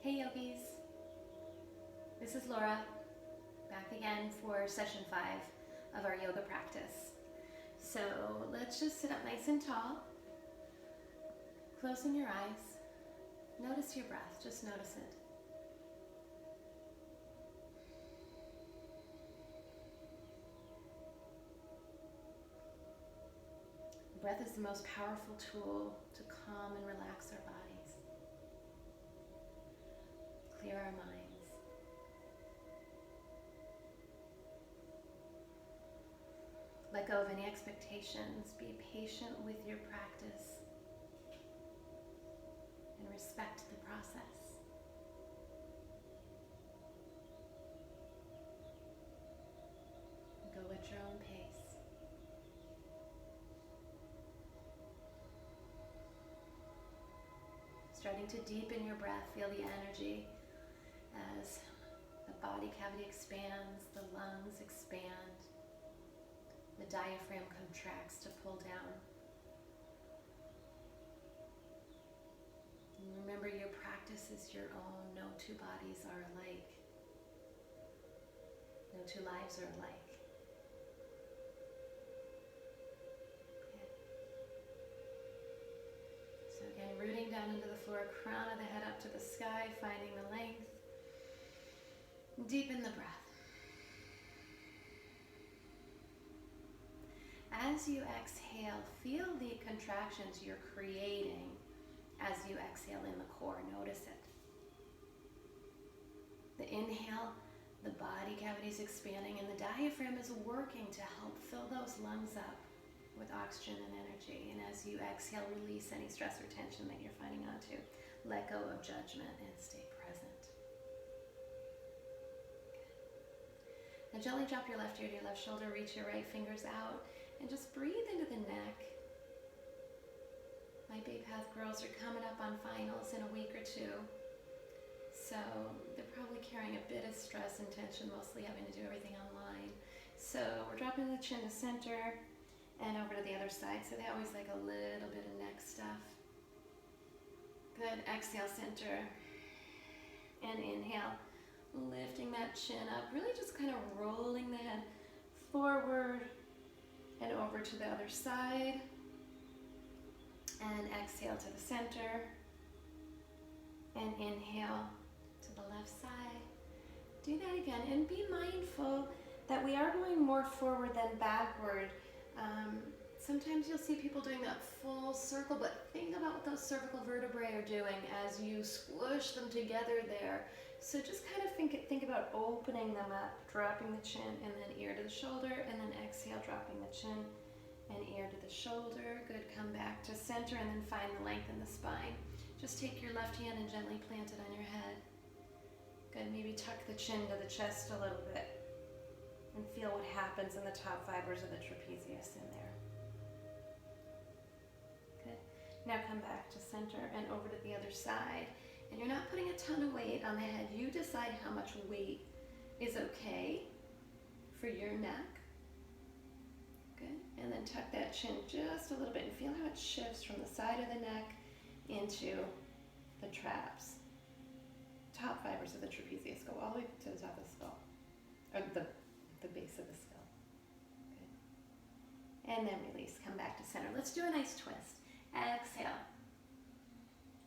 Hey yogis, this is Laura, back again for session 5 of our yoga practice. So let's just sit up nice and tall, closing your eyes, notice your breath, just notice it. Breath is the most powerful tool to calm and relax our bodies, clear our minds. Let go of any expectations. Be patient with your practice and respect the process. Go at your own pace. Starting to deepen your breath, feel the energy as the body cavity expands, the lungs expand. The diaphragm contracts to pull down. And remember, your practice is your own. No two bodies are alike. No two lives are alike. Okay. So again, rooting down into the floor, crown of the head up to the sky, finding the length. Deepen the breath. As you exhale, feel the contractions you're creating as you exhale in the core. Notice it. The inhale, the body cavity is expanding and the diaphragm is working to help fill those lungs up with oxygen and energy. And as you exhale, release any stress or tension that you're finding onto. Let go of judgment and stay present. Good. Now gently drop your left ear to your left shoulder, reach your right fingers out. And just breathe into the neck. My Bay Path girls are coming up on finals in a week or two. So they're probably carrying a bit of stress and tension, mostly having to do everything online. So we're dropping the chin to center and over to the other side. So they always like a little bit of neck stuff. Good, exhale, center. And inhale, lifting that chin up, really just kind of rolling the head forward and over to the other side, and exhale to the center, and inhale to the left side. Do that again, and be mindful that we are going more forward than backward. Sometimes you'll see people doing that full circle, but think about what those cervical vertebrae are doing as you squish them together there. So just kind of think about opening them up, dropping the chin and then ear to the shoulder, and then exhale, dropping the chin and ear to the shoulder. Good, come back to center and then find the length in the spine. Just take your left hand and gently plant it on your head. Good, maybe tuck the chin to the chest a little bit and feel what happens in the top fibers of the trapezius in there. Good, now come back to center and over to the other side. And you're not putting a ton of weight on the head. You decide how much weight is okay for your neck. Good. And then tuck that chin just a little bit and feel how it shifts from the side of the neck into the traps. Top fibers of the trapezius go all the way to the top of the skull, or the base of the skull. Good. And then release, come back to center. Let's do a nice twist. Exhale.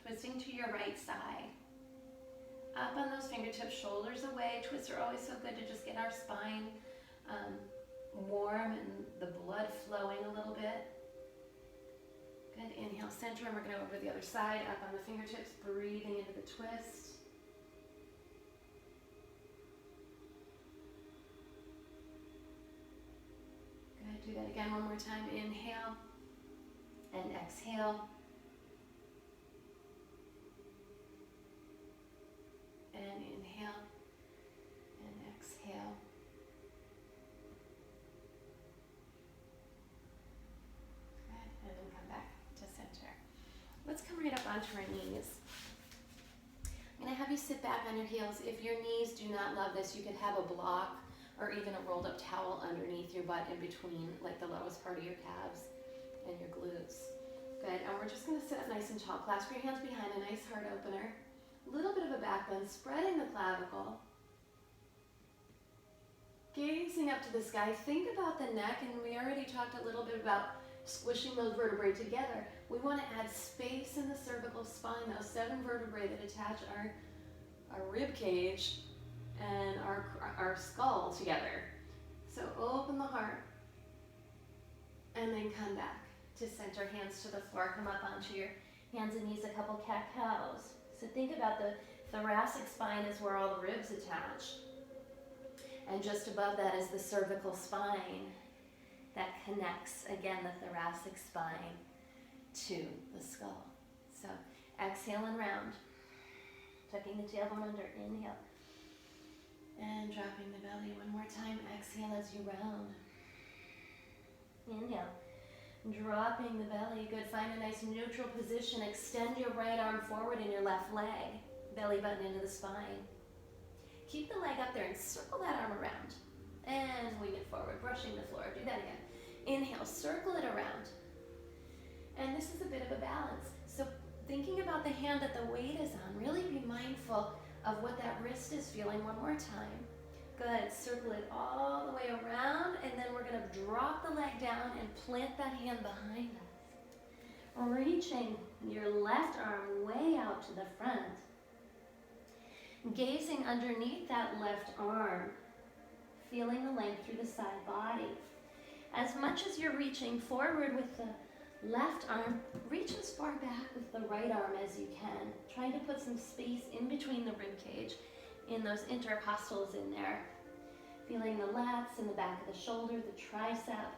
Twisting to your right side. Up on those fingertips, shoulders away. Twists are always so good to just get our spine warm and the blood flowing a little bit. Good, inhale, center, and we're going to go over to the other side. Up on the fingertips, breathing into the twist. Good, do that again one more time. Inhale and exhale. And inhale and exhale. Good. And then come back to center. Let's come right up onto our knees. I'm going to have you sit back on your heels. If your knees do not love this, you could have a block or even a rolled up towel underneath your butt in between, like the lowest part of your calves and your glutes. Good, and we're just going to sit up nice and tall. Clasp your hands behind, a nice heart opener. A little bit of a back back, then spreading the clavicle. Gazing up to the sky, think about the neck, and we already talked a little bit about squishing those vertebrae together. We want to add space in the cervical spine, those 7 vertebrae that attach our rib cage and our skull together. So open the heart, and then come back to center, hands to the floor. Come up onto your hands and knees, a couple cat-cows. So think about the thoracic spine is where all the ribs attach. And just above that is the cervical spine that connects, again, the thoracic spine to the skull. So exhale and round. Tucking the tailbone under, inhale. And dropping the belly one more time. Exhale as you round. Inhale. Dropping the belly. Good. Find a nice neutral position. Extend your right arm forward in your left leg. Belly button into the spine. Keep the leg up there and circle that arm around. And wing it forward, brushing the floor. Do that again. Inhale, circle it around. And this is a bit of a balance. So thinking about the hand that the weight is on, really be mindful of what that wrist is feeling. One more time. Good, circle it all the way around, and then we're gonna drop the leg down and plant that hand behind us. Reaching your left arm way out to the front. Gazing underneath that left arm, feeling the length through the side body. As much as you're reaching forward with the left arm, reach as far back with the right arm as you can. Trying to put some space in between the rib cage, in those intercostals in there. Feeling the lats in the back of the shoulder, the tricep,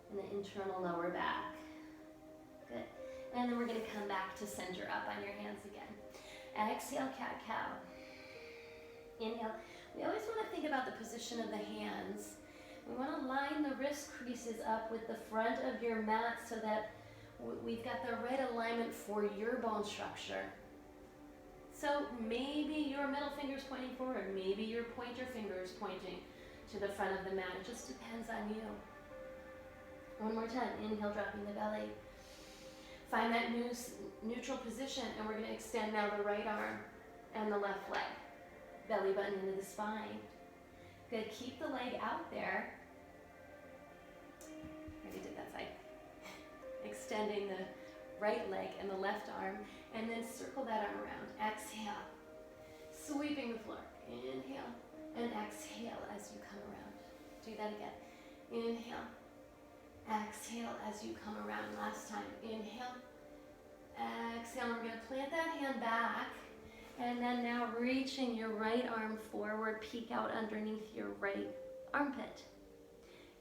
and the internal lower back. Good. And then we're going to come back to center up on your hands again. Exhale, cat-cow. Inhale. We always want to think about the position of the hands. We want to line the wrist creases up with the front of your mat so that we've got the right alignment for your bone structure. So maybe your middle finger's pointing forward, maybe your pointer finger is pointing to the front of the mat. It just depends on you. One more time. Inhale, dropping the belly. Find that neutral position, and we're going to extend now the right arm and the left leg. Belly button into the spine. Good. Keep the leg out there. Already did that side. Extending the right leg and the left arm, and then circle that arm around. Exhale. Sweeping the floor. Inhale and exhale as you come around. Do that again. Inhale. Exhale as you come around. Last time. Inhale. Exhale. We're going to plant that hand back. And then now reaching your right arm forward, peek out underneath your right armpit.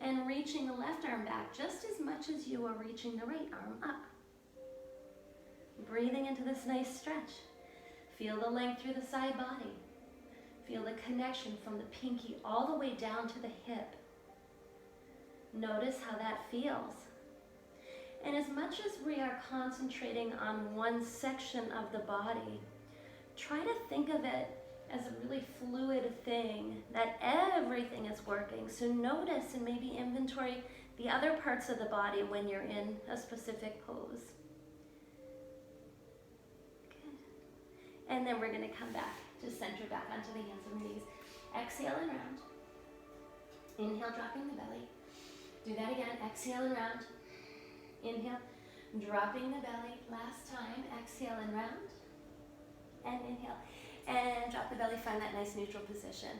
And reaching the left arm back just as much as you are reaching the right arm up. Breathing into this nice stretch. Feel the length through the side body. Feel the connection from the pinky all the way down to the hip. Notice how that feels. And as much as we are concentrating on one section of the body, try to think of it as a really fluid thing, that everything is working. So notice and maybe inventory the other parts of the body when you're in a specific pose. Good. And then we're going to come back to center, back onto the hands and knees. Exhale and round. Inhale, dropping the belly. Do that again. Exhale and round. Inhale, dropping the belly. Last time. Exhale and round. And inhale. And drop the belly. Find that nice neutral position.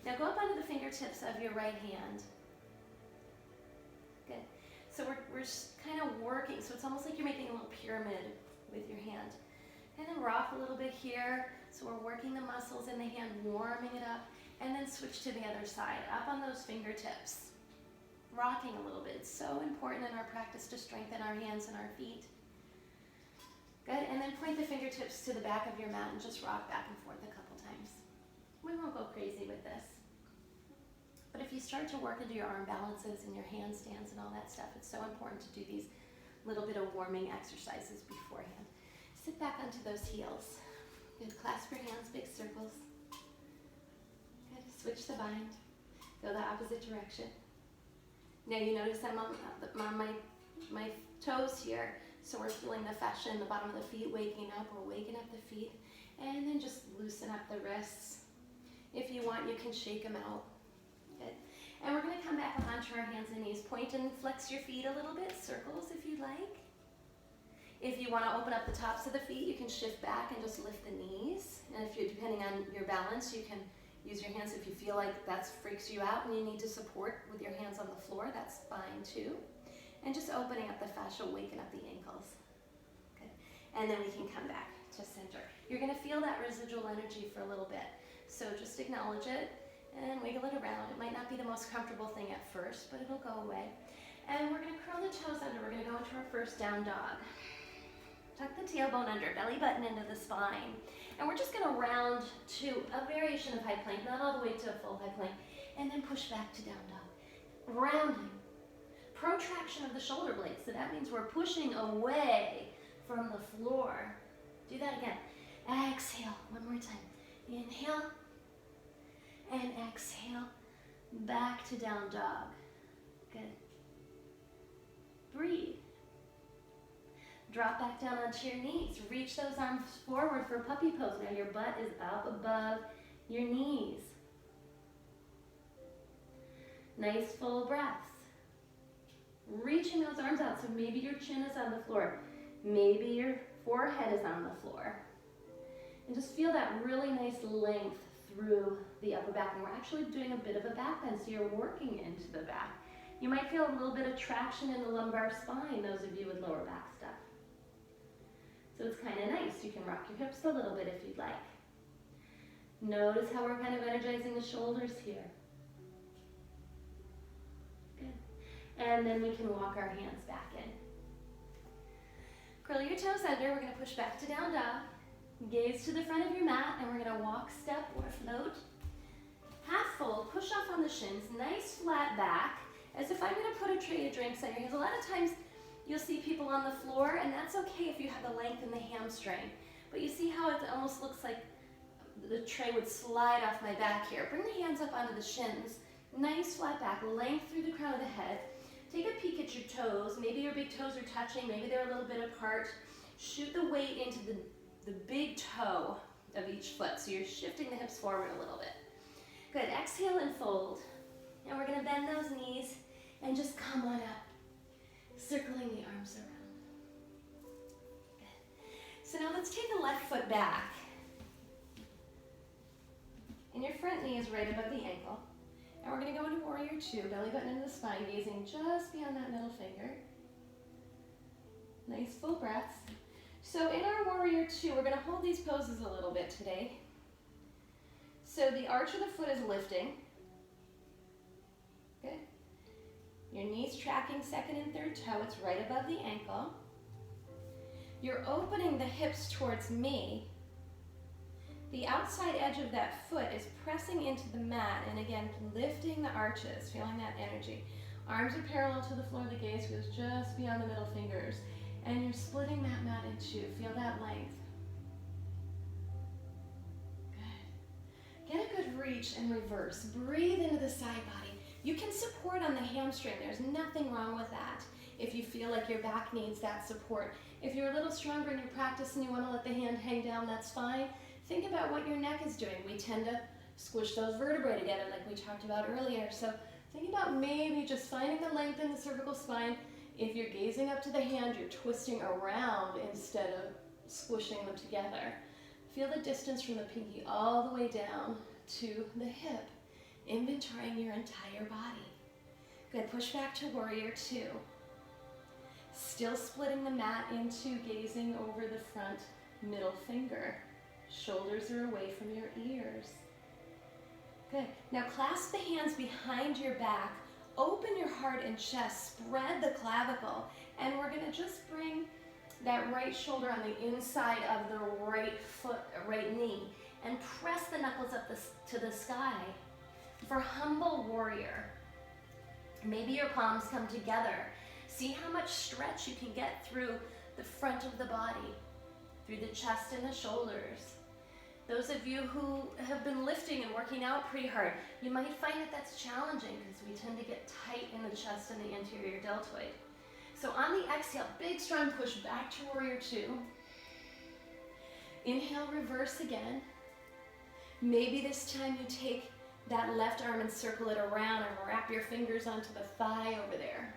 Now go up onto the fingertips of your right hand. Good. So we're kind of working. So it's almost like you're making a little pyramid with your hand. And then rock a little bit here. So we're working the muscles in the hand, warming it up. And then switch to the other side. Up on those fingertips. Rocking a little bit. It's so important in our practice to strengthen our hands and our feet. Good, and then point the fingertips to the back of your mat and just rock back and forth a couple times. We won't go crazy with this. But if you start to work into your arm balances and your handstands and all that stuff, it's so important to do these little bit of warming exercises beforehand. Sit back onto those heels. Good, clasp your hands, big circles. Good, switch the bind. Go the opposite direction. Now you notice I'm on my toes here. So we're feeling the fascia in the bottom of the feet waking up. We're waking up the feet. And then just loosen up the wrists. If you want, you can shake them out. Good. And we're going to come back onto our hands and knees. Point and flex your feet a little bit, circles if you like. If you want to open up the tops of the feet, you can shift back and just lift the knees. And if you're, depending on your balance, you can use your hands if you feel like that freaks you out and you need to support with your hands on the floor, that's fine too. And just opening up the fascia, waking up the ankles. Good. And then we can come back to center. You're going to feel that residual energy for a little bit. So just acknowledge it and wiggle it around. It might not be the most comfortable thing at first, but it'll go away. And we're going to curl the toes under. We're going to go into our first down dog. Tuck the tailbone under, belly button into the spine. And we're just going to round to a variation of high plank, not all the way to a full high plank, and then push back to down dog. Rounding. Protraction of the shoulder blades. So that means we're pushing away from the floor. Do that again. Exhale. One more time. Inhale. And exhale. Back to down dog. Good. Breathe. Drop back down onto your knees. Reach those arms forward for puppy pose. Now your butt is up above your knees. Nice full breaths. Reaching those arms out, so maybe your chin is on the floor. Maybe your forehead is on the floor. And just feel that really nice length through the upper back. And we're actually doing a bit of a back bend, so you're working into the back. You might feel a little bit of traction in the lumbar spine, those of you with lower back stuff. So it's kind of nice. You can rock your hips a little bit if you'd like. Notice how we're kind of energizing the shoulders here. Good. And then we can walk our hands back in. Curl your toes under. We're going to push back to down dog. Gaze to the front of your mat, and we're going to walk, step, or float. Half fold, push off on the shins, nice flat back, as if I'm going to put a tray of drinks on your hands. A lot of times, you'll see people on the floor, and that's okay if you have the length in the hamstring. But you see how it almost looks like the tray would slide off my back here. Bring the hands up onto the shins. Nice flat back, length through the crown of the head. Take a peek at your toes. Maybe your big toes are touching. Maybe they're a little bit apart. Shoot the weight into the big toe of each foot. So you're shifting the hips forward a little bit. Good. Exhale and fold. And we're going to bend those knees and just come on up. Circling the arms around. Good. So now let's take the left foot back. And your front knee is right above the ankle. And we're going to go into warrior two, belly button into the spine, gazing just beyond that middle finger. Nice full breaths. So in our warrior two, we're going to hold these poses a little bit today. So the arch of the foot is lifting. Good. Your knees tracking second and third toe. It's right above the ankle. You're opening the hips towards me. The outside edge of that foot is pressing into the mat, and again, lifting the arches, feeling that energy. Arms are parallel to the floor. The gaze goes just beyond the middle fingers. And you're splitting that mat in two. Feel that length. Good. Get a good reach and reverse. Breathe into the side body. You can support on the hamstring. There's nothing wrong with that if you feel like your back needs that support. If you're a little stronger in your practice and you want to let the hand hang down, that's fine. Think about what your neck is doing. We tend to squish those vertebrae together like we talked about earlier. So think about maybe just finding the length in the cervical spine. If you're gazing up to the hand, you're twisting around instead of squishing them together. Feel the distance from the pinky all the way down to the hip. Inventorying your entire body. Good, push back to warrior two. Still splitting the mat into gazing over the front middle finger. Shoulders are away from your ears. Good, now clasp the hands behind your back. Open your heart and chest, spread the clavicle, and we're gonna just bring that right shoulder on the inside of the right foot, right knee, and press the knuckles up to the sky. For humble warrior, maybe your palms come together. See how much stretch you can get through the front of the body, through the chest and the shoulders. Those of you who have been lifting and working out pretty hard, you might find that that's challenging because we tend to get tight in the chest and the anterior deltoid. So on the exhale, big strong push back to warrior two. Inhale, reverse again. Maybe this time you take that left arm and circle it around and wrap your fingers onto the thigh over there.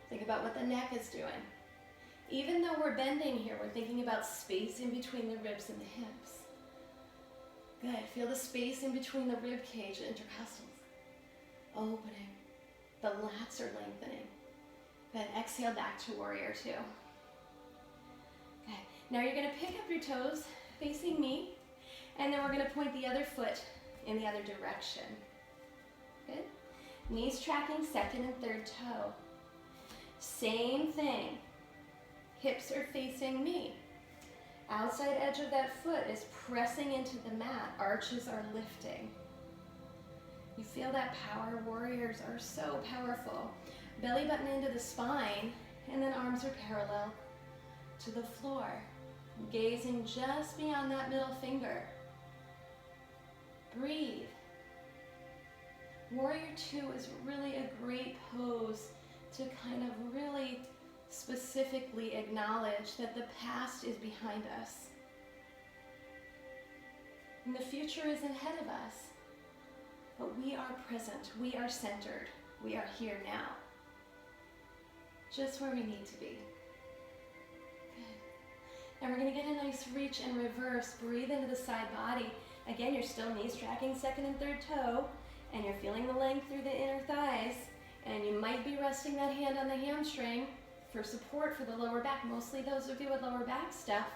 Think about what the neck is doing. Even though we're bending here, we're thinking about space in between the ribs and the hips. Good, feel the space in between the rib cage and intercostals. Opening, the lats are lengthening. Then exhale back to warrior two. Okay, now you're gonna pick up your toes facing me, and then we're gonna point the other foot in the other direction. Good. Knees tracking second and third toe. Same thing. Hips are facing me. Outside edge of that foot is pressing into the mat. Arches are lifting. You feel that power. Warriors are so powerful. Belly button into the spine, and then arms are parallel to the floor. Gazing just beyond that middle finger. Breathe. Warrior two is really a great pose to kind of really specifically acknowledge that the past is behind us. And the future is ahead of us. But we are present, we are centered, we are here now. Just where we need to be. Good. Now we're gonna get a nice reach and reverse. Breathe into the side body. Again, you're still knees tracking second and third toe, and you're feeling the length through the inner thighs, and you might be resting that hand on the hamstring for support for the lower back, mostly those of you with lower back stuff,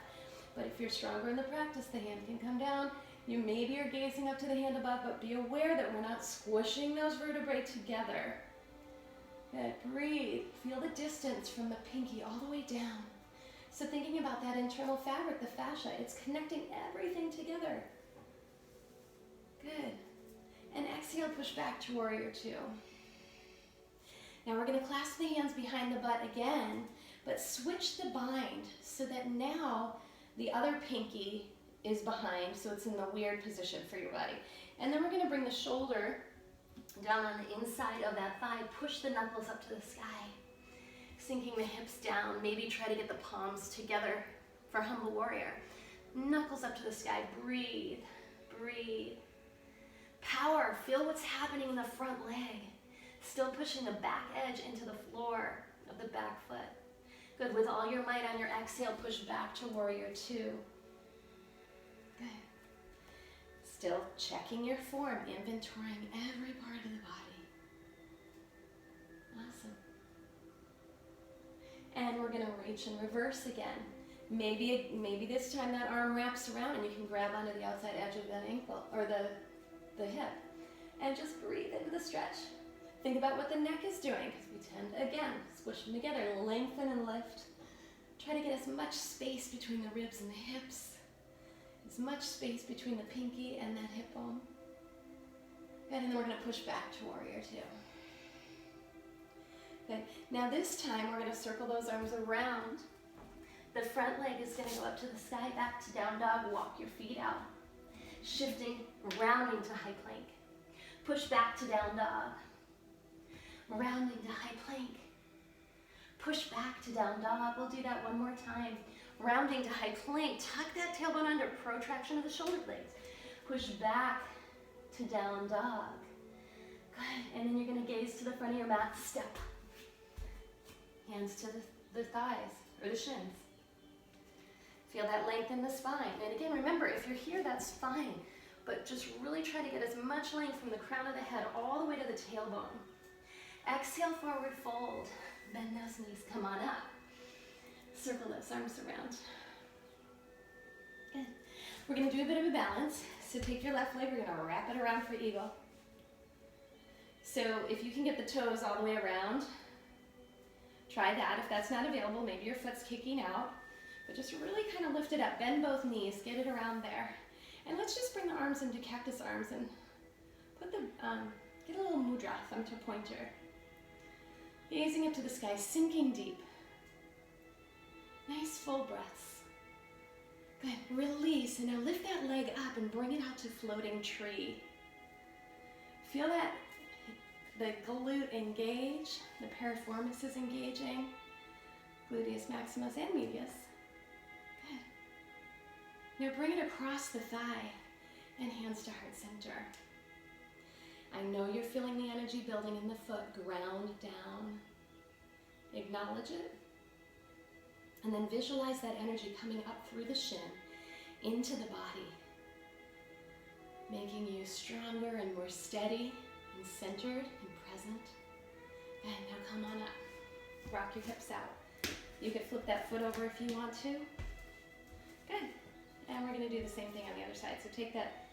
but if you're stronger in the practice, the hand can come down. You maybe are gazing up to the hand above, but be aware that we're not squishing those vertebrae together. Good, breathe, feel the distance from the pinky all the way down. So thinking about that internal fabric, the fascia, it's connecting everything together. Good. And exhale, push back to warrior two. Now we're going to clasp the hands behind the butt again, but switch the bind so that now the other pinky is behind, so it's in the weird position for your body. And then we're going to bring the shoulder down on the inside of that thigh, push the knuckles up to the sky, sinking the hips down, maybe try to get the palms together for humble warrior. Knuckles up to the sky, breathe, breathe. Power, feel what's happening in the front leg. Still pushing the back edge into the floor of the back foot. Good, with all your might on your exhale, push back to warrior two. Good. Still checking your form, inventorying every part of the body. Awesome. And we're gonna reach and reverse again. Maybe this time that arm wraps around and you can grab onto the outside edge of that ankle, or the hip. And just breathe into the stretch. Think about what the neck is doing, because we tend to, again, squish them together, lengthen and lift. Try to get as much space between the ribs and the hips, as much space between the pinky and that hip bone. And then we're going to push back to warrior two. Good. Now this time we're going to circle those arms around. The front leg is going to go up to the sky, back to down dog, walk your feet out. Shifting, rounding to high plank. Push back to down dog. Rounding to high plank. Push back to down dog. We'll do that one more time. Rounding to high plank. Tuck that tailbone under. Protraction of the shoulder blades. Push back to down dog. Good. And then you're going to gaze to the front of your mat. Step. Hands to the thighs or the shins. Feel that length in the spine. And again, remember, if you're here, that's fine. But just really try to get as much length from the crown of the head all the way to the tailbone. Exhale, forward fold. Bend those knees, come on up. Circle those arms around. Good. We're gonna do a bit of a balance. So take your left leg, we're gonna wrap it around for eagle. So if you can get the toes all the way around, try that. If that's not available, maybe your foot's kicking out, but just really kind of lift it up. Bend both knees, get it around there. And let's just bring the arms into cactus arms and put the, get a little mudra, thumb to pointer. Gazing up to the sky, sinking deep. Nice full breaths. Good, release, and now lift that leg up and bring it out to floating tree. Feel that the glute engage, the piriformis is engaging, gluteus maximus and medius. Good. Now bring it across the thigh and hands to heart center. I know you're feeling the energy building in the foot, ground down. Acknowledge it. And then visualize that energy coming up through the shin into the body, making you stronger and more steady and centered and present. And now come on up. Rock your hips out. You could flip that foot over if you want to. Good. And we're going to do the same thing on the other side. So take that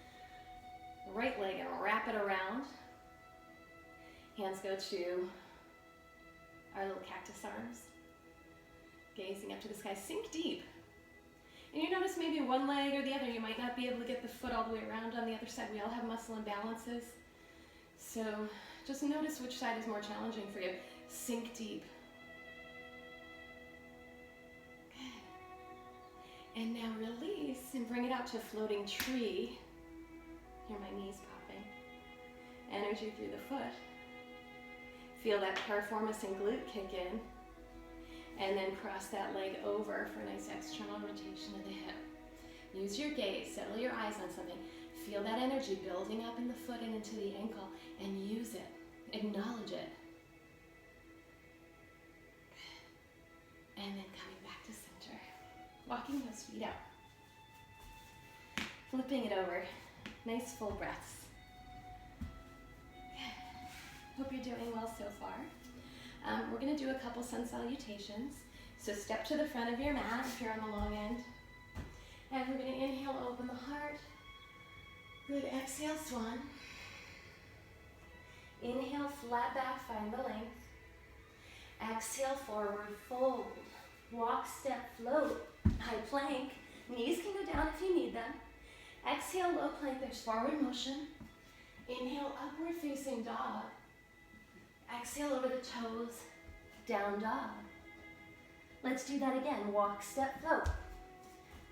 right leg and wrap it around. Hands go to our little cactus arms. Gazing up to the sky. Sink deep. And you notice maybe one leg or the other, you might not be able to get the foot all the way around on the other side. We all have muscle imbalances. So just notice which side is more challenging for you. Sink deep. Good. And now release and bring it out to a floating tree. Hear my knees popping. Energy through the foot. Feel that piriformis and glute kick in. And then cross that leg over for a nice external rotation of the hip. Use your gaze, settle your eyes on something. Feel that energy building up in the foot and into the ankle, and use it. Acknowledge it. And then coming back to center. Walking those feet out. Flipping it over. Nice full breaths. Hope you're doing well so far. We're going to do a couple sun salutations. So step to the front of your mat if you're on the long end. And we're going to inhale, open the heart. Good, exhale, swan. Inhale, flat back, find the length. Exhale, forward fold. Walk, step, float. High plank. Knees can go down if you need them. Exhale, low plank, there's forward motion. Inhale, upward facing dog. Exhale over the toes, down dog. Let's do that again. Walk, step, float.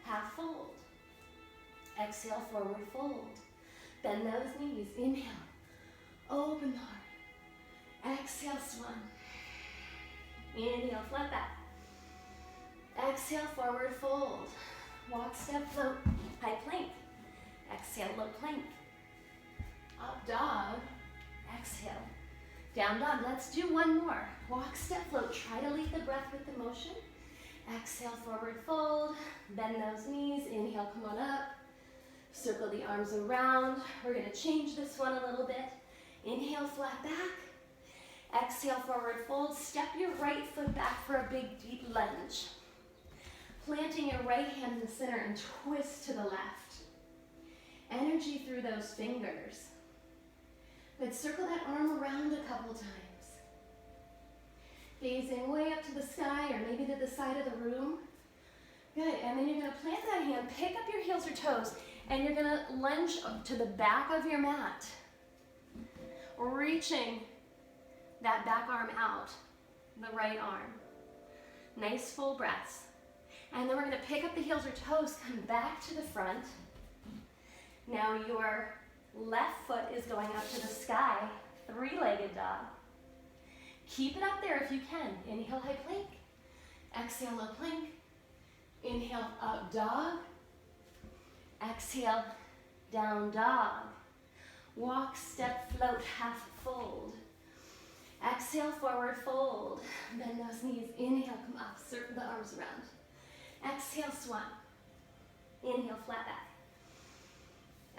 Half fold. Exhale, forward fold. Bend those knees. Inhale, open the heart. Exhale, swan. Inhale, flat back. Exhale, forward fold. Walk, step, float. High plank. Exhale, low plank. Up dog. Exhale. Down dog. Let's do one more. Walk, step, float. Try to lead the breath with the motion. Exhale, forward fold. Bend those knees. Inhale, come on up. Circle the arms around. We're going to change this one a little bit. Inhale, flat back. Exhale, forward fold. Step your right foot back for a big, deep lunge. Planting your right hand in the center and twist to the left. Energy through those fingers. But circle that arm around a couple times. Gazing way up to the sky or maybe to the side of the room. Good, and then you're going to plant that hand, pick up your heels or toes, and you're going to lunge up to the back of your mat. Reaching that back arm out, the right arm. Nice full breaths. And then we're going to pick up the heels or toes, come back to the front. Now your left foot is going up to the sky, three-legged dog. Keep it up there if you can. Inhale, high plank. Exhale, low plank. Inhale, up dog. Exhale, down dog. Walk, step, float, half fold. Exhale, forward fold. Bend those knees. Inhale, come up, circle the arms around. Exhale, swan. Inhale, flat back.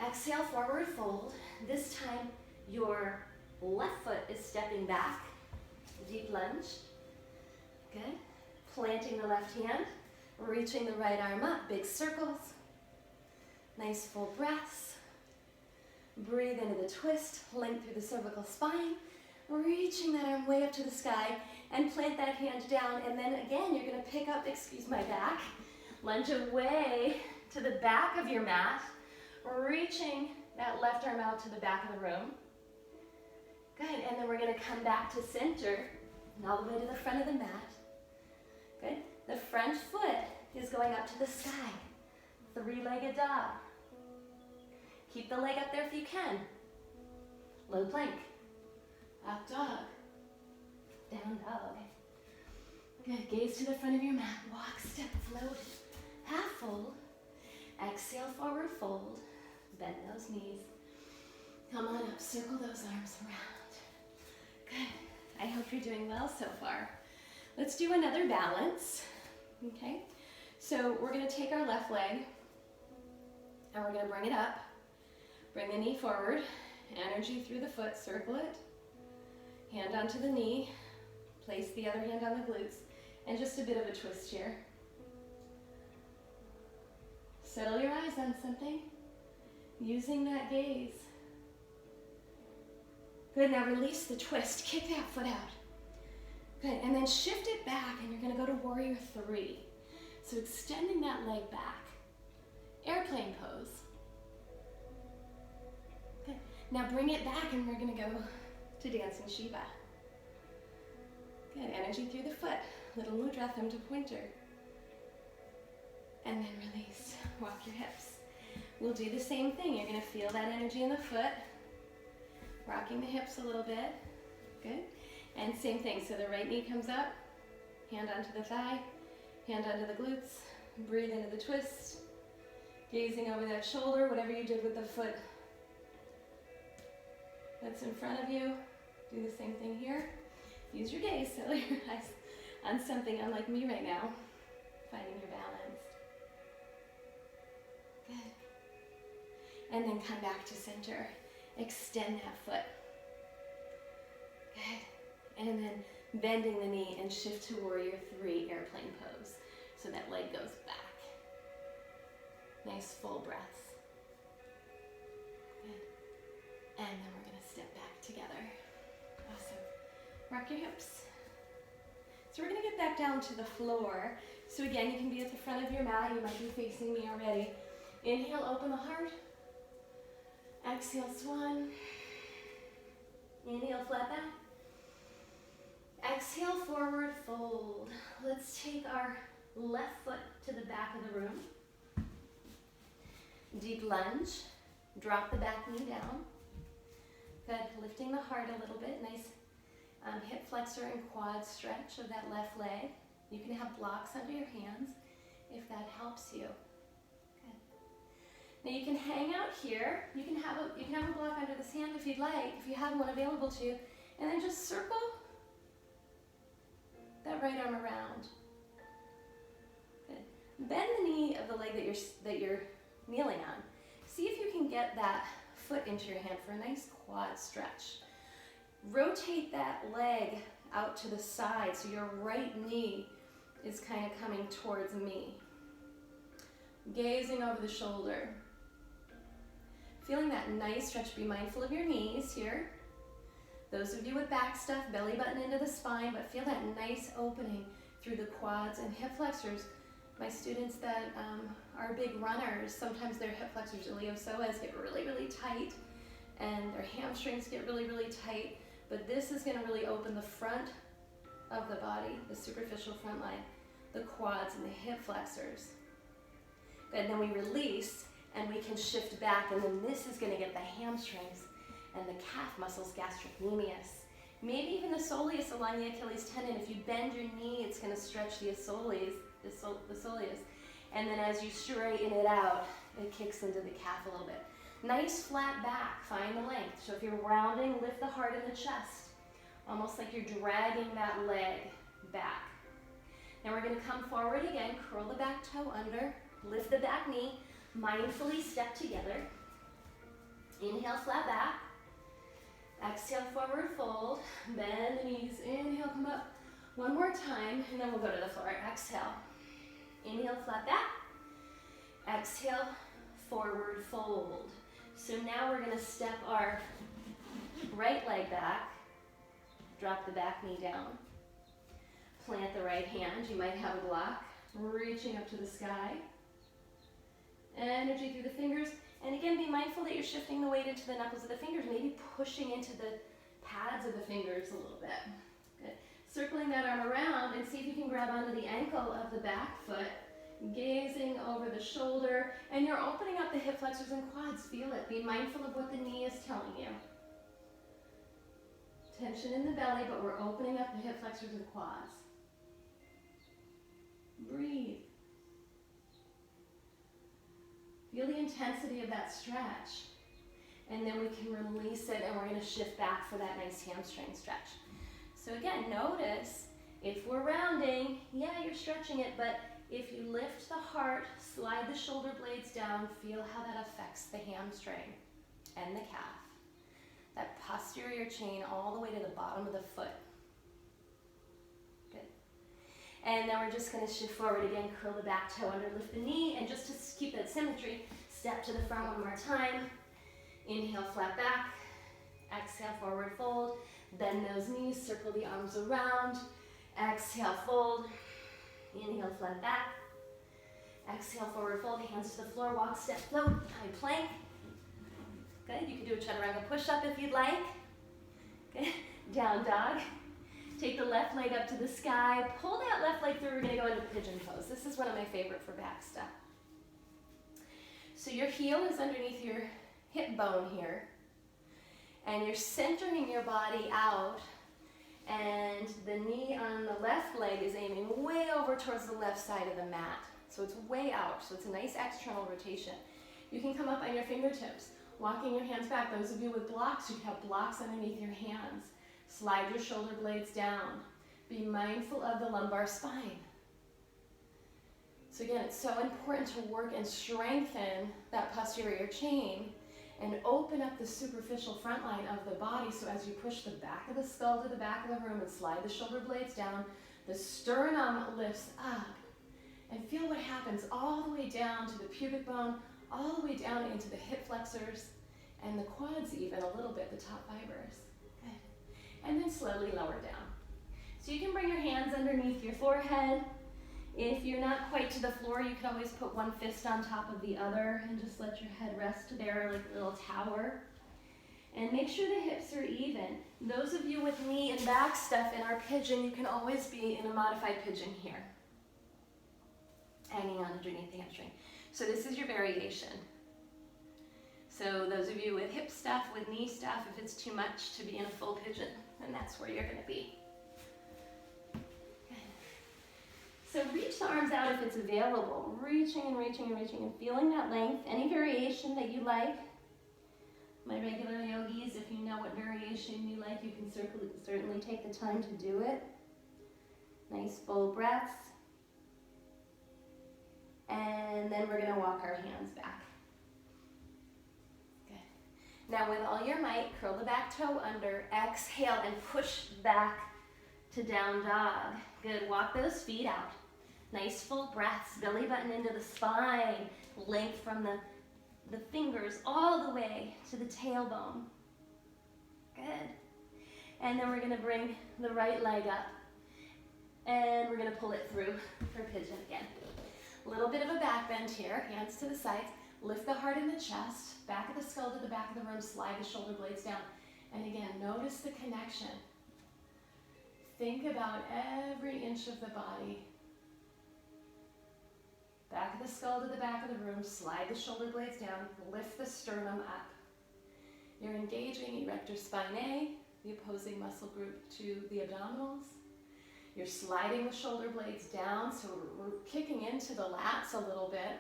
Exhale, forward fold. This time, your left foot is stepping back. Deep lunge. Good. Planting the left hand. Reaching the right arm up. Big circles. Nice full breaths. Breathe into the twist. Length through the cervical spine. Reaching that arm way up to the sky. And plant that hand down. And then again, you're going to pick up, excuse my back. Lunge away to the back of your mat. Reaching that left arm out to the back of the room. Good, and then we're going to come back to center and all the way to the front of the mat. Good, the front foot is going up to the sky. Three-legged dog. Keep the leg up there if you can. Low plank. Up dog. Down dog. Good. Gaze to the front of your mat. Walk, step, float. Half fold. Exhale, forward fold. Bend those knees. Come on up. Circle those arms around. Good. I hope you're doing well so far. Let's do another balance. Okay. So we're going to take our left leg and we're going to bring it up. Bring the knee forward. Energy through the foot. Circle it. Hand onto the knee. Place the other hand on the glutes. And just a bit of a twist here. Settle your eyes on something. Using that gaze. Good, now release the twist. Kick that foot out. Good, and then shift it back and you're gonna go to warrior 3. So extending that leg back. Airplane pose. Good, now bring it back and we're gonna go to dancing Shiva. Good, energy through the foot. Little mudra, thumb to pointer. And then release, walk your hips. We'll do the same thing. You're gonna feel that energy in the foot. Rocking the hips a little bit, good. And same thing, so the right knee comes up, hand onto the thigh, hand onto the glutes, breathe into the twist, gazing over that shoulder, whatever you did with the foot that's in front of you. Do the same thing here. Use your gaze, settle your eyes on something unlike me right now, finding your balance. Good. And then come back to center. Extend that foot. Good. And then bending the knee and shift to warrior 3, airplane pose. So that leg goes back. Nice full breaths. Good. And then we're gonna step back together. Awesome. Rock your hips. So we're gonna get back down to the floor. So again, you can be at the front of your mat. You might be facing me already. Inhale, open the heart. Exhale, swan. Inhale, flat back. Exhale, forward fold. Let's take our left foot to the back of the room. Deep lunge. Drop the back knee down. Good, lifting the heart a little bit. Nice hip flexor and quad stretch of that left leg. You can have blocks under your hands if that helps you. Now you can hang out here. You can have a block under this hand if you'd like, if you have one available to you, and then just circle that right arm around. Good. Bend the knee of the leg that you're kneeling on. See if you can get that foot into your hand for a nice quad stretch. Rotate that leg out to the side so your right knee is kind of coming towards me. Gazing over the shoulder. Feeling that nice stretch. Be mindful of your knees here. Those of you with back stuff, belly button into the spine, but feel that nice opening through the quads and hip flexors. My students that are big runners, sometimes their hip flexors, iliopsoas, get really, really tight, and their hamstrings get really, really tight, but this is gonna really open the front of the body, the superficial front line, the quads and the hip flexors. Good, and then we release, and we can shift back, and then this is gonna get the hamstrings and the calf muscles, gastrocnemius. Maybe even the soleus along the Achilles tendon. If you bend your knee, it's gonna stretch the soleus. And then as you straighten it out, it kicks into the calf a little bit. Nice flat back, find the length. So if you're rounding, lift the heart in the chest. Almost like you're dragging that leg back. Now we're gonna come forward again, curl the back toe under, lift the back knee, mindfully step together. Inhale, flat back. Exhale, forward fold. Bend the knees, inhale, come up. One more time, and then we'll go to the floor. Exhale. Inhale, flat back. Exhale, forward fold. So now we're gonna step our right leg back. Drop the back knee down. Plant the right hand. You might have a block. Reaching up to the sky. Energy through the fingers. And again, be mindful that you're shifting the weight into the knuckles of the fingers, maybe pushing into the pads of the fingers a little bit. Good. Circling that arm around and see if you can grab onto the ankle of the back foot, gazing over the shoulder, and you're opening up the hip flexors and quads. Feel it. Be mindful of what the knee is telling you. Tension in the belly, but we're opening up the hip flexors and quads. Breathe. Feel the intensity of that stretch. And then we can release it, and we're going to shift back for that nice hamstring stretch. So again, notice if we're rounding, yeah, you're stretching it, but if you lift the heart, slide the shoulder blades down, feel how that affects the hamstring and the calf. That posterior chain all the way to the bottom of the foot. Good. And then we're just going to shift forward again, curl the back toe under, lift the knee, and just to keep that symmetry, step to the front one more time. Inhale, flat back. Exhale, forward fold. Bend those knees, circle the arms around. Exhale, fold. Inhale, flat back. Exhale, forward fold, hands to the floor, walk, step, float, high plank. Good, you can do a chaturanga push-up if you'd like. Good, down dog. Take the left leg up to the sky, pull that left leg through, we're gonna go into pigeon pose. This is one of my favorite for back stuff. So your heel is underneath your hip bone here, and you're centering your body out, and the knee on the left leg is aiming way over towards the left side of the mat. So it's way out, so it's a nice external rotation. You can come up on your fingertips, walking your hands back. Those of you with blocks, you can have blocks underneath your hands. Slide your shoulder blades down. Be mindful of the lumbar spine. So again, it's so important to work and strengthen that posterior chain and open up the superficial front line of the body, so as you push the back of the skull to the back of the room and slide the shoulder blades down, the sternum lifts up. And feel what happens all the way down to the pubic bone, all the way down into the hip flexors, and the quads even, a little bit, the top fibers. Good. And then slowly lower down. So you can bring your hands underneath your forehead. If you're not quite to the floor, you can always put one fist on top of the other and just let your head rest there like a little tower. And make sure the hips are even. Those of you with knee and back stuff in our pigeon, you can always be in a modified pigeon here, hanging on underneath the hamstring. So this is your variation. So those of you with hip stuff, with knee stuff, if it's too much to be in a full pigeon, then that's where you're going to be. So reach the arms out if it's available. Reaching and reaching and reaching and feeling that length. Any variation that you like. My regular yogis, if you know what variation you like, you can certainly take the time to do it. Nice full breaths. And then we're going to walk our hands back. Good. Now with all your might, curl the back toe under, exhale and push back to down dog. Good, walk those feet out. Nice full breaths, belly button into the spine, length from the fingers all the way to the tailbone. Good. And then we're going to bring the right leg up, and we're going to pull it through for pigeon again. A little bit of a back bend here, hands to the sides, lift the heart in the chest, back of the skull to the back of the room, slide the shoulder blades down. And again, notice the connection. Think about every inch of the body. Back of the skull to the back of the room, slide the shoulder blades down, lift the sternum up. You're engaging erector spinae, the opposing muscle group to the abdominals. You're sliding the shoulder blades down, so we're kicking into the lats a little bit,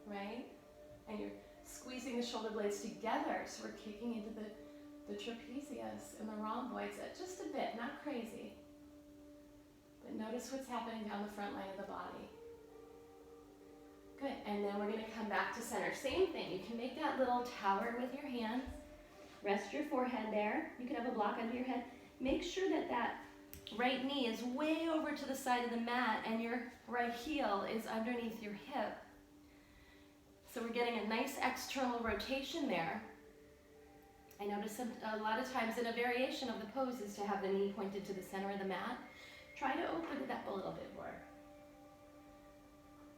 right? And you're squeezing the shoulder blades together, so we're kicking into the trapezius and the rhomboids just a bit, not crazy. But notice what's happening down the front line of the body. Good, and then we're going to come back to center. Same thing, you can make that little tower with your hands. Rest your forehead there. You can have a block under your head. Make sure that that right knee is way over to the side of the mat and your right heel is underneath your hip. So we're getting a nice external rotation there. I notice a lot of times in a variation of the pose is to have the knee pointed to the center of the mat. Try to open it up a little bit more.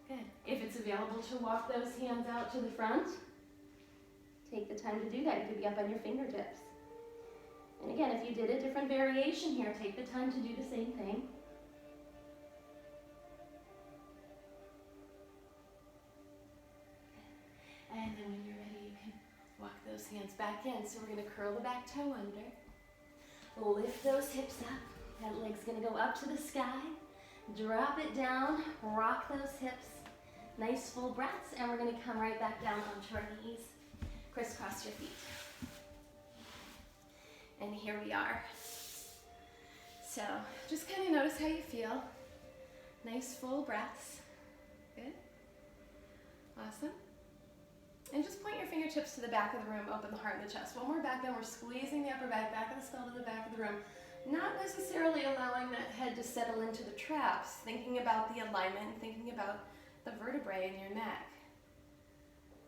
Good. If it's available to walk those hands out to the front, take the time to do that. You could be up on your fingertips. And again, if you did a different variation here, take the time to do the same thing. And then when you're ready, you can walk those hands back in. So we're going to curl the back toe under, Lift those hips up. That leg's gonna go up to the sky. Drop it down, rock those hips. Nice full breaths, and we're gonna come right back down onto our knees. Crisscross your feet. And here we are. So just kind of notice how you feel. Nice full breaths. Good. Awesome. And just point your fingertips to the back of the room, open the heart and the chest. One more back bend, we're squeezing the upper back of the skull to the back of the room. Not necessarily allowing that head to settle into the traps, thinking about the alignment, thinking about the vertebrae in your neck.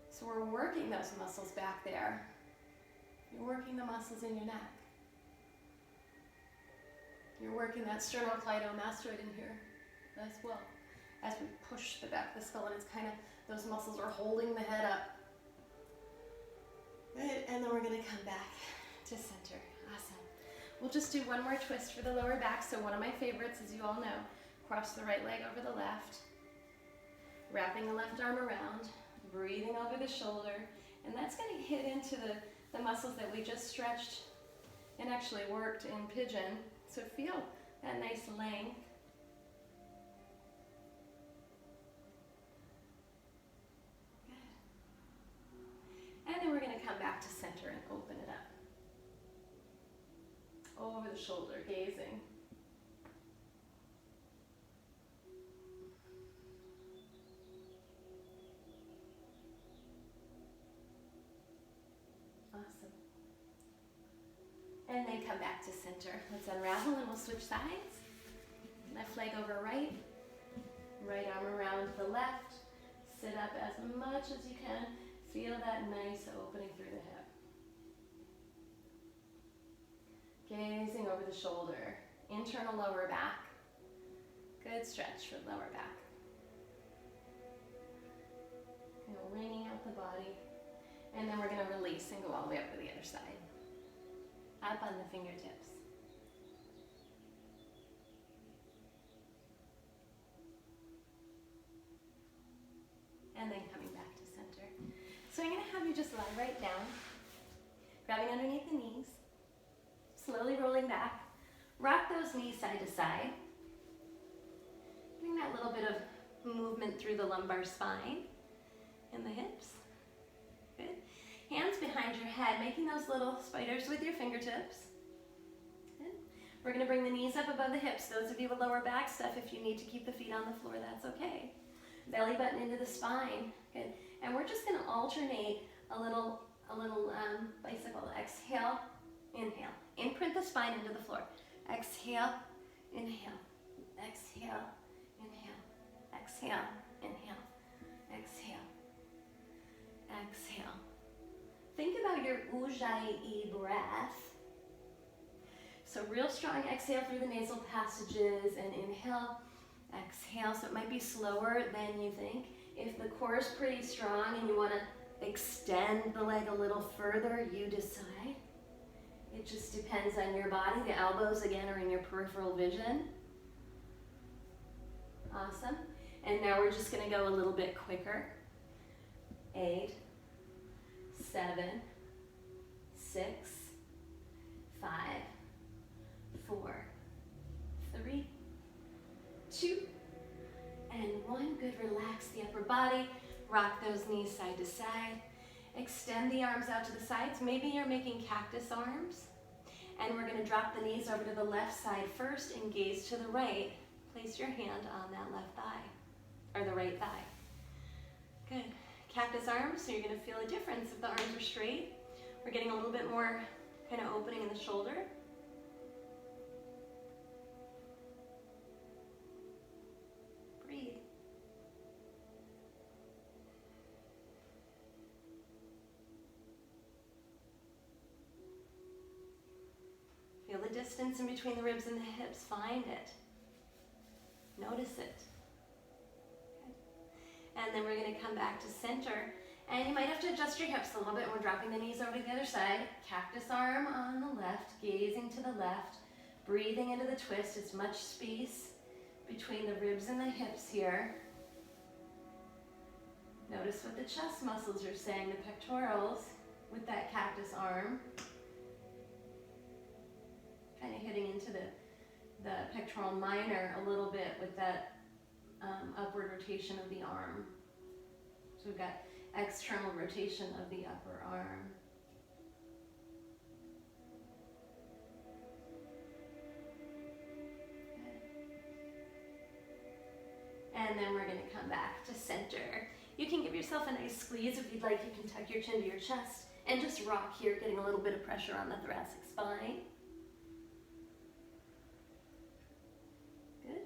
So we're working those muscles back there. You're working the muscles in your neck. You're working that sternocleidomastoid in here as well. As we push the back of the skull, and it's kind of, those muscles are holding the head up. Good, and then we're gonna come back to center. Awesome. We'll just do one more twist for the lower back. So one of my favorites, as you all know, cross the right leg over the left, wrapping the left arm around, breathing over the shoulder, and that's gonna hit into the muscles that we just stretched and actually worked in pigeon. So feel that nice length. Good. And then we're going to come back to center and open it up. Over the shoulder, gazing. Awesome. And then come back to center. Let's unravel and we'll switch sides. Left leg over right. Right arm around the left. Sit up as much as you can. Feel that nice opening through the hip. Gazing over the shoulder. Internal lower back. Good stretch for the lower back. Wringing out the body. And then we're going to release and go all the way up to the other side. Up on the fingertips. And then coming back to center. So I'm going to have you just lie right down, grabbing underneath the knees, slowly rolling back. Rock those knees side to side. Doing that little bit of movement through the lumbar spine and the hips. Good. Hands behind your head, making those little spiders with your fingertips. Good. We're going to bring the knees up above the hips. Those of you with lower back stuff, if you need to keep the feet on the floor, that's okay. Belly button into the spine. Good. And we're just going to alternate a little bicycle. Exhale, inhale. Imprint the spine into the floor. Exhale, inhale. Exhale, inhale. Exhale, inhale. Exhale. Exhale. Think about your Ujjayi breath. So real strong exhale through the nasal passages and inhale, exhale. So it might be slower than you think. If the core is pretty strong and you want to extend the leg a little further, you decide. It just depends on your body. The elbows, again, are in your peripheral vision. Awesome. And now we're just going to go a little bit quicker. 8, 7, 6, 5, 4, 3, 2, and 1. Good, relax the upper body. Rock those knees side to side. Extend the arms out to the sides. Maybe you're making cactus arms. And we're going to drop the knees over to the left side first and gaze to the right. Place your hand on that left thigh, or the right thigh. Good. Cactus arms, so you're going to feel a difference if the arms are straight. We're getting a little bit more kind of opening in the shoulder. Breathe. Feel the distance in between the ribs and the hips. Find it. Notice it. And then we're going to come back to center. And you might have to adjust your hips a little bit. We're dropping the knees over to the other side. Cactus arm on the left, gazing to the left, breathing into the twist. As much space between the ribs and the hips here. Notice what the chest muscles are saying, the pectorals with that cactus arm. kind of hitting into the pectoral minor a little bit with that upward rotation of the arm. So we've got external rotation of the upper arm. And then we're going to come back to center. You can give yourself a nice squeeze if you'd like. You can tuck your chin to your chest and just rock here, getting a little bit of pressure on the thoracic spine. Good.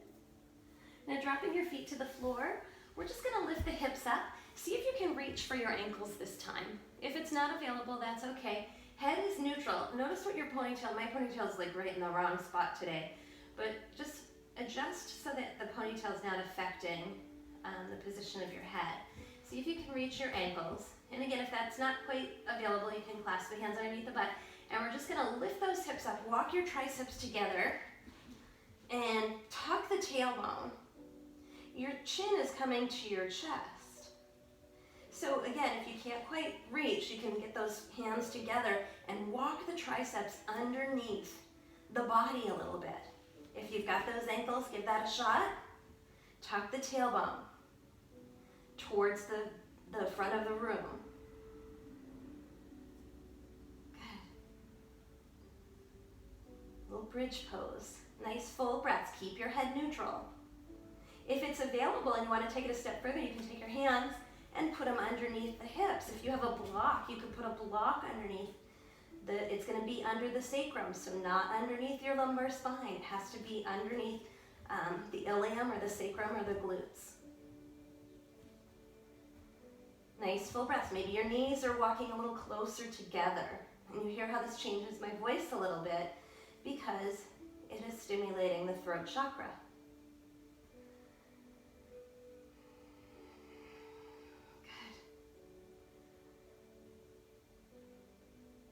Now dropping your feet to the floor, we're just going to lift the hips up. See if you can reach for your ankles this time. If it's not available, that's okay. Head is neutral. Notice what your ponytail, my ponytail is like right in the wrong spot today, but just adjust so that the ponytail is not affecting the position of your head. See if you can reach your ankles. And again, if that's not quite available, you can clasp the hands underneath the butt. And we're just gonna lift those hips up, walk your triceps together, and tuck the tailbone. Your chin is coming to your chest. So again, if you can't quite reach, you can get those hands together and walk the triceps underneath the body a little bit. If you've got those ankles, give that a shot. Tuck the tailbone towards the front of the room. Good. Little bridge pose. Nice full breaths. Keep your head neutral. If it's available and you want to take it a step further, you can take your hands and put them underneath the hips. If you have a block, you can put a block underneath. It's going to be under the sacrum, so not underneath your lumbar spine. It has to be underneath the ilium or the sacrum or the glutes. Nice full breaths. Maybe your knees are walking a little closer together. And you hear how this changes my voice a little bit because it is stimulating the throat chakra.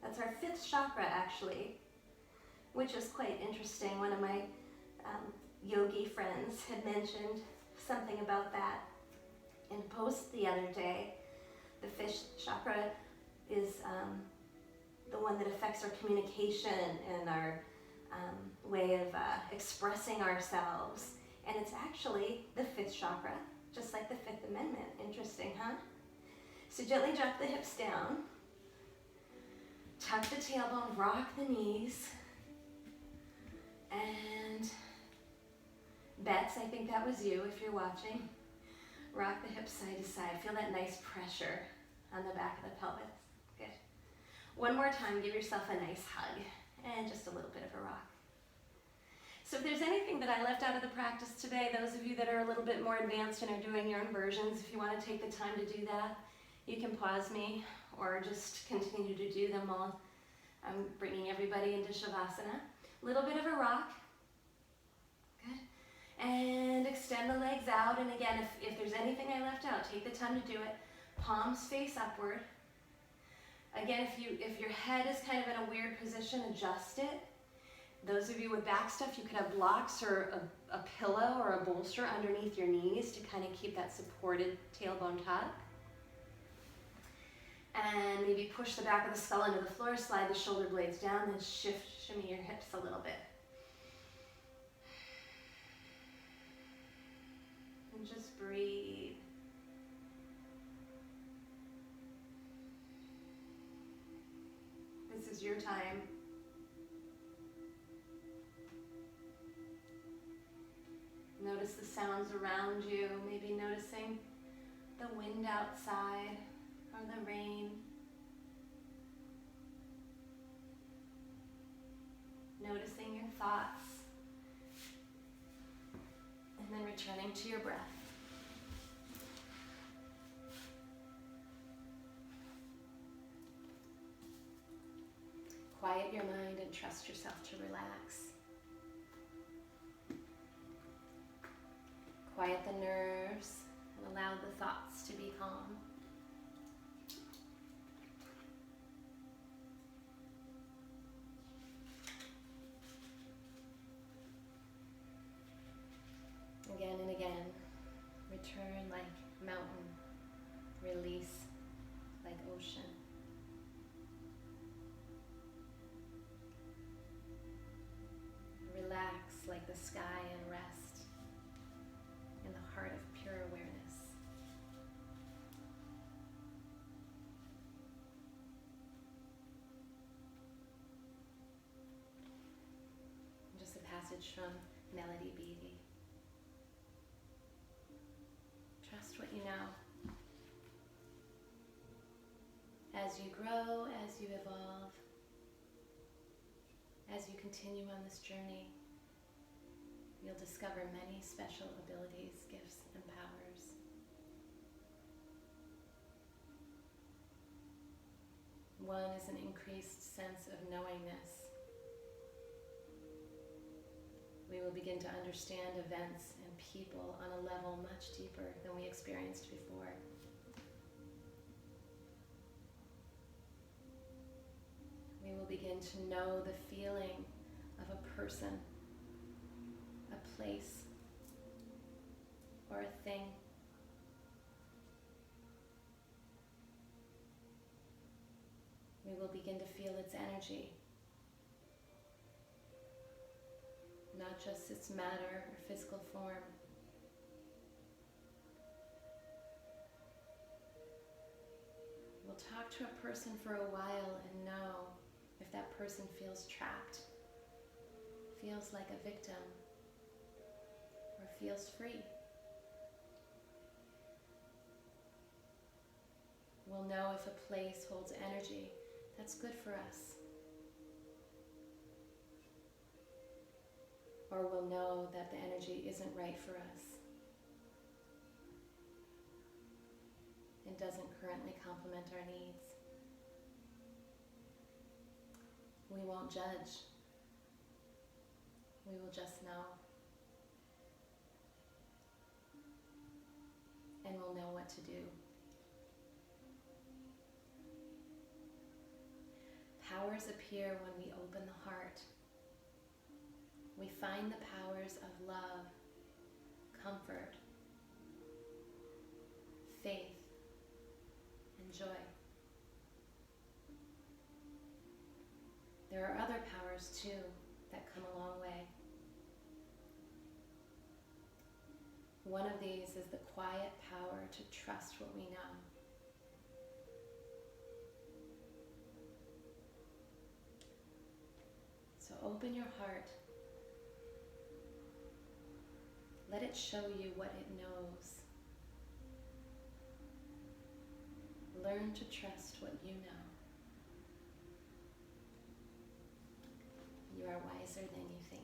That's our fifth chakra, actually, which is quite interesting. One of my yogi friends had mentioned something about that in a post the other day. The fifth chakra is the one that affects our communication and our way of expressing ourselves. And it's actually the fifth chakra, just like the Fifth Amendment. Interesting, huh? So gently drop the hips down. Tuck the tailbone, rock the knees, and Bets, I think that was you if you're watching. Rock the hips side to side. Feel that nice pressure on the back of the pelvis. Good. One more time, give yourself a nice hug and just a little bit of a rock. So if there's anything that I left out of the practice today, those of you that are a little bit more advanced and are doing your inversions, if you want to take the time to do that, you can pause me or just continue to do them while I'm bringing everybody into Shavasana. A little bit of a rock. Good. And extend the legs out. And again, if there's anything I left out, take the time to do it. Palms face upward. Again, if your head is kind of in a weird position, adjust it. Those of you with back stuff, you could have blocks or a pillow or a bolster underneath your knees to kind of keep that supported tailbone tuck. And maybe push the back of the skull into the floor, slide the shoulder blades down, then shimmy your hips a little bit. And just breathe. This is your time. Notice the sounds around you, maybe noticing the wind outside or the rain. Noticing your thoughts. And then returning to your breath. Quiet your mind and trust yourself to relax. Quiet the nerves and allow the thoughts to be calm. Again and again, return like mountain, release like ocean. passage from Melody Beattie. Trust what you know. As you grow, as you evolve, as you continue on this journey, you'll discover many special abilities, gifts, and powers. One is an increased sense of knowingness. We will begin to understand events and people on a level much deeper than we experienced before. We will begin to know the feeling of a person, a place, or a thing. We will begin to feel its energy, not just its matter or physical form. We'll talk to a person for a while and know if that person feels trapped, feels like a victim, or feels free. We'll know if a place holds energy that's good for us. Or we'll know that the energy isn't right for us and doesn't currently complement our needs. We won't judge. We will just know. And we'll know what to do. Powers appear when we open the heart. We find the powers of love, comfort, faith, and joy. There are other powers too that come a long way. One of these is the quiet power to trust what we know. So open your heart. Let it show you what it knows. Learn to trust what you know. You are wiser than you think.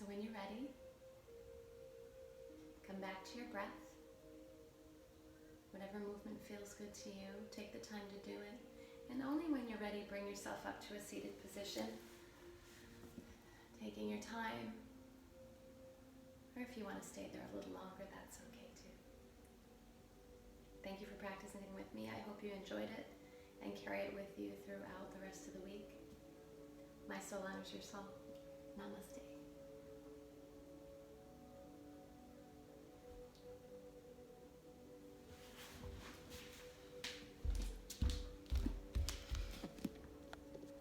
So when you're ready, come back to your breath. Whatever movement feels good to you, take the time to do it. And only when you're ready, bring yourself up to a seated position. Taking your time. Or if you want to stay there a little longer, that's okay too. Thank you for practicing with me. I hope you enjoyed it and carry it with you throughout the rest of the week. My soul honors your soul. Namaste.